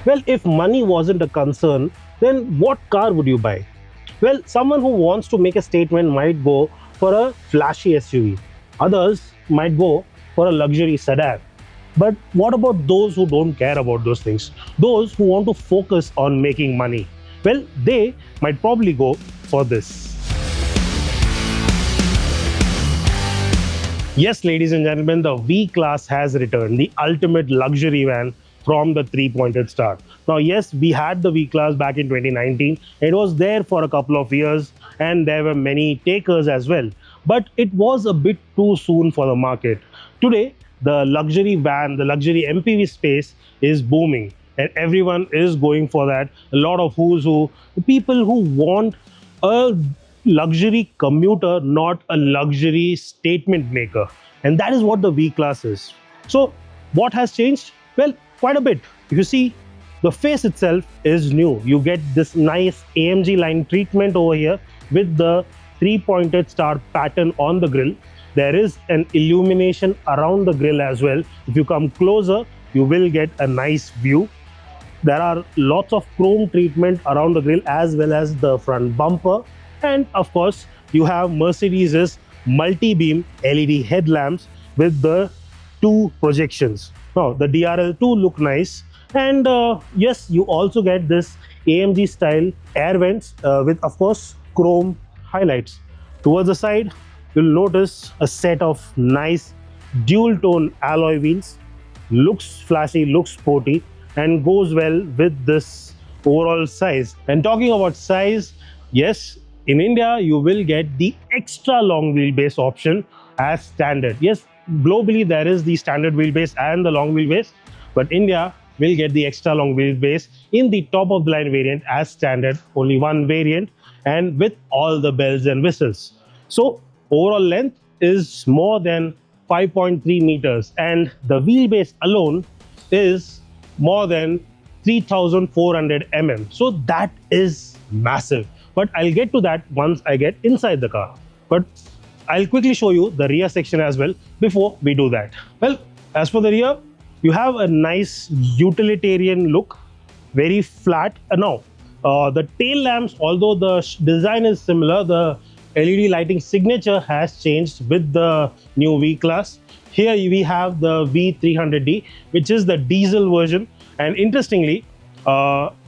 Well, if money wasn't a concern, then what car would you buy? Well, someone who wants to make a statement might go for a flashy SUV. Others might go for a luxury sedan. But what about those who don't care about those things? Those who want to focus on making money? Well, they might probably go for this. Yes, ladies and gentlemen, the V Class has returned, the ultimate luxury van from the three-pointed star. Now, yes, we had the V Class back in 2019. It was there for a couple of years and there were many takers as well. But it was a bit too soon for the market. Today, the luxury van, the luxury MPV space is booming and everyone is going for that. A lot of who's who, people who want a luxury commuter, not a luxury statement maker. And that is what the V Class is. So, what has changed? Well, quite a bit. You see, the face itself is new. You get this nice AMG line treatment over here with the three-pointed star pattern on the grille. There is an illumination around the grille as well. If you come closer, you will get a nice view. There are lots of chrome treatment around the grille as well as the front bumper. And of course, you have Mercedes' multi-beam LED headlamps with the two projections. Now, the DRL2 look nice. And yes, you also get this AMG style air vents with, of course, chrome highlights. Towards the side, you'll notice a set of nice dual tone alloy wheels. Looks flashy, looks sporty, and goes well with this overall size. And talking about size, yes, in India, you will get the extra long wheelbase option as standard. Yes, globally there is the standard wheelbase and the long wheelbase, but India will get the extra long wheelbase in the top of the line variant as standard, only one variant, and with all the bells and whistles. So overall length is more than 5.3 meters, and the wheelbase alone is more than 3,400 mm. So that is massive. But I'll get to that once I get inside the car. But I'll quickly show you the rear section as well before we do that. Well, as for the rear, you have a nice utilitarian look, very flat. The tail lamps, although the design is similar, the LED lighting signature has changed with the new V Class. Here we have the V300D, which is the diesel version. And interestingly,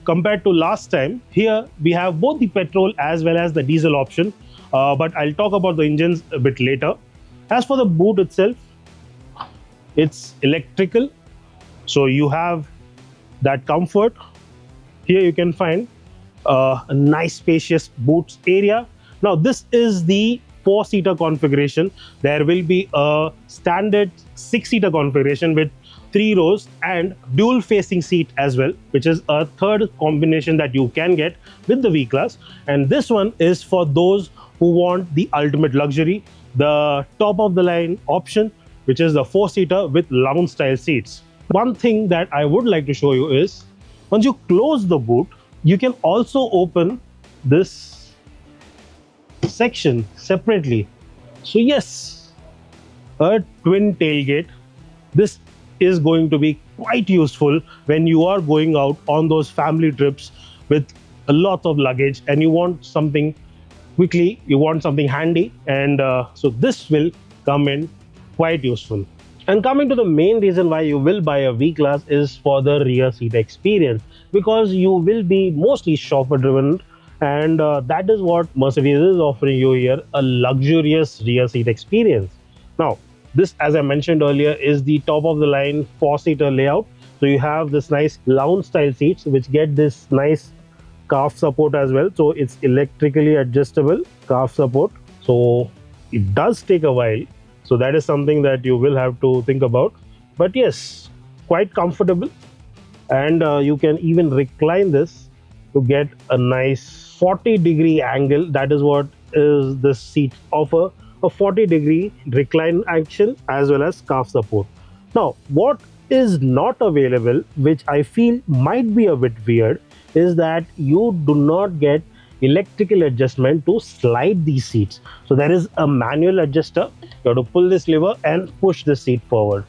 compared to last time, here we have both the petrol as well as the diesel option. But I'll talk about the engines a bit later. As for the boot itself, it's electrical. So you have that comfort. Here you can find a nice spacious boots area. Now this is the 4-seater configuration. There will be a standard 6-seater configuration with 3 rows and dual facing seat as well, which is a third combination that you can get with the V Class. And this one is for those who want the ultimate luxury, the top of the line option, which is the 4-seater with lounge style seats. One thing that I would like to show you is once you close the boot, you can also open this section separately. So yes, a twin tailgate. This is going to be quite useful when you are going out on those family trips with a lot of luggage and you want something quickly, you want something handy, and so this will come in quite useful. And coming to the main reason why you will buy a V Class is for the rear seat experience, because you will be mostly chauffeur driven, and that is what Mercedes is offering you here, a luxurious rear seat experience. Now, this, as I mentioned earlier, is the top of the line 4-seater layout. So you have this nice lounge style seats which get this nice calf support as well. So it's electrically adjustable calf support. So it does take a while. So that is something that you will have to think about. But yes, quite comfortable. And you can even recline this to get a nice 40-degree angle. That is what is this seat offer. A 40-degree recline action as well as calf support. Now, what is not available, which I feel might be a bit weird, is that you do not get electrical adjustment to slide these seats. So there is a manual adjuster. You have to pull this lever and push the seat forward.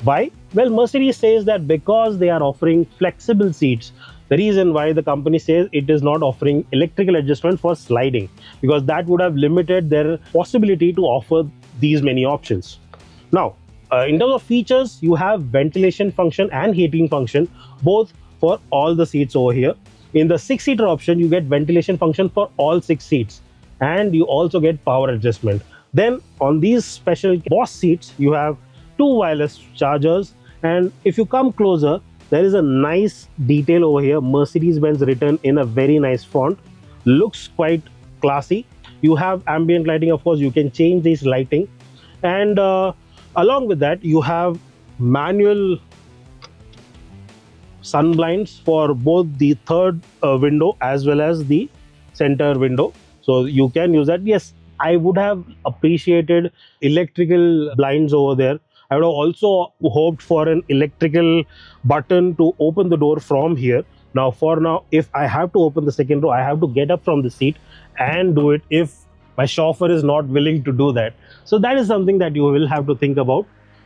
Why? Well, Mercedes says that because they are offering flexible seats, the reason why the company says it is not offering electrical adjustment for sliding, because that would have limited their possibility to offer these many options. Now, in terms of features, you have ventilation function and heating function both for all the seats over here. In the six-seater option, you get ventilation function for all six seats, and you also get power adjustment. Then on these special boss seats, you have two wireless chargers, and if you come closer, there is a nice detail over here, Mercedes-Benz written in a very nice font. Looks quite classy. You have ambient lighting, of course. You can change this lighting, and along with that, you have manual sun blinds for both the third window as well as the center window, so you can use that. Yes, I would have appreciated electrical blinds over there. I would have also hoped for an electrical button to open the door from here. Now, for now, if I have to open the second row, I have to get up from the seat and do it if my chauffeur is not willing to do that. So that is something that you will have to think about.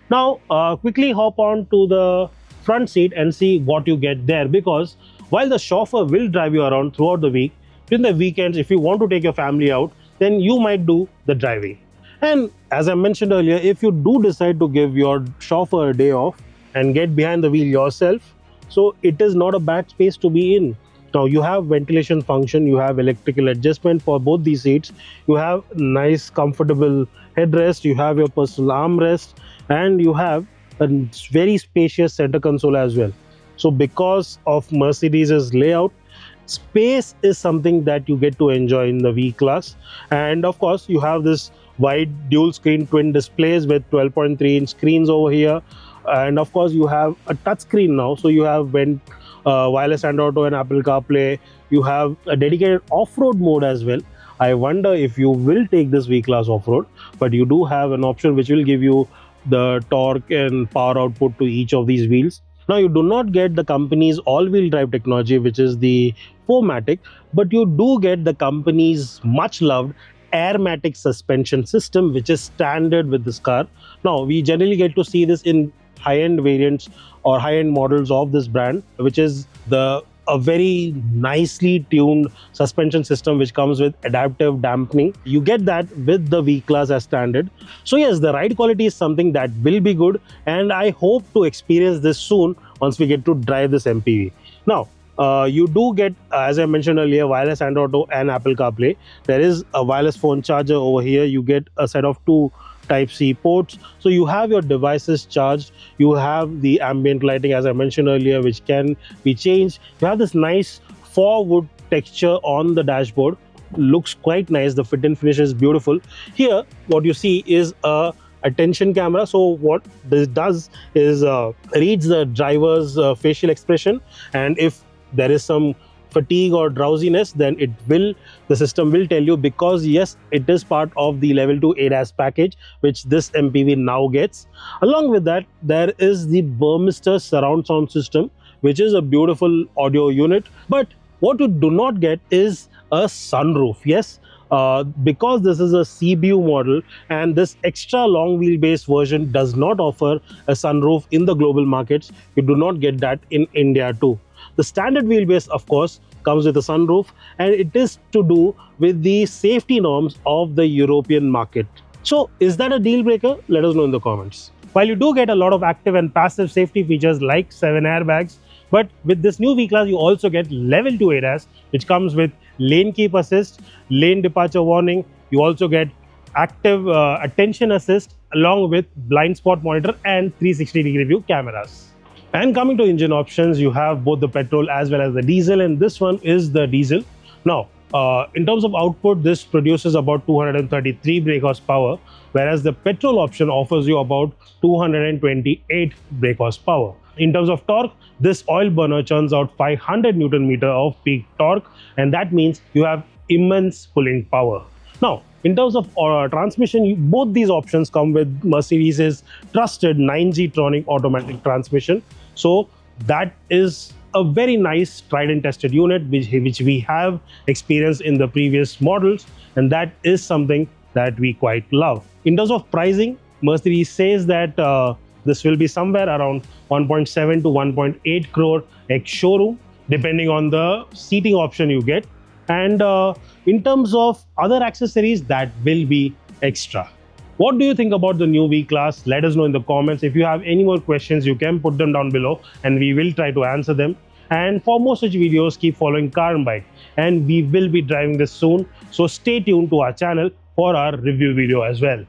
Now, quickly hop on to the front seat and see what you get there, because while the chauffeur will drive you around throughout the week, during the weekends, if you want to take your family out, then you might do the driving. And as I mentioned earlier, if you do decide to give your chauffeur a day off and get behind the wheel yourself, so it is not a bad space to be in. Now you have ventilation function, you have electrical adjustment for both these seats, you have nice comfortable headrest, you have your personal armrest, and you have a very spacious center console as well. So because of Mercedes's layout, space is something that you get to enjoy in the V class. And of course, you have this wide dual screen twin displays with 12.3-inch screens over here. And of course, you have a touch screen now, so you have wireless Android Auto and Apple CarPlay. You have a dedicated off-road mode as well. I wonder if you will take this V class off-road, but you do have an option which will give you the torque and power output to each of these wheels. Now, you do not get the company's all-wheel drive technology, which is the 4MATIC, but you do get the company's much-loved Airmatic suspension system, which is standard with this car. Now, we generally get to see this in high-end variants or high-end models of this brand, which is a very nicely tuned suspension system which comes with adaptive dampening. You get that with the V class as standard. So yes, the ride quality is something that will be good, and I hope to experience this soon once we get to drive this MPV. Now, you do get, as I mentioned earlier, wireless Android Auto and Apple CarPlay. There is a wireless phone charger over here. You get a set of two Type-C ports, so you have your devices charged. You have the ambient lighting, as I mentioned earlier, which can be changed. You have this nice wood texture on the dashboard. Looks quite nice. The fit and finish is beautiful. Here, what you see is a attention camera. So what this does is reads the driver's facial expression, and if there is some fatigue or drowsiness, then the system will tell you, because yes, it is part of the level 2 ADAS package which this MPV now gets. Along with that, there is the Burmester surround sound system, which is a beautiful audio unit. But what you do not get is a sunroof. Yes, because this is a CBU model and this extra long wheelbase version does not offer a sunroof in the global markets, you do not get that in India too. The standard wheelbase, of course, comes with a sunroof, and it is to do with the safety norms of the European market. So, is that a deal breaker? Let us know in the comments. While you do get a lot of active and passive safety features like 7 airbags, but with this new V-Class, you also get level 2 ADAS, which comes with lane keep assist, lane departure warning. You also get active attention assist along with blind spot monitor and 360-degree view cameras. And coming to engine options, you have both the petrol as well as the diesel, and this one is the diesel. Now, in terms of output, this produces about 233 brake horsepower, whereas the petrol option offers you about 228 brake horsepower. In terms of torque, this oil burner churns out 500 Newton meter of peak torque, and that means you have immense pulling power. Now, in terms of transmission, both these options come with Mercedes' trusted 9G-tronic automatic transmission. So that is a very nice tried and tested unit which we have experienced in the previous models, and that is something that we quite love. In terms of pricing, Mercedes says that This will be somewhere around 1.7 to 1.8 crore ex showroom, depending on the seating option you get. And in terms of other accessories, that will be extra. What do you think about the new V Class? Let us know in the comments. If you have any more questions, you can put them down below and we will try to answer them. And for more such videos, keep following Car and Bike. And we will be driving this soon. So stay tuned to our channel for our review video as well.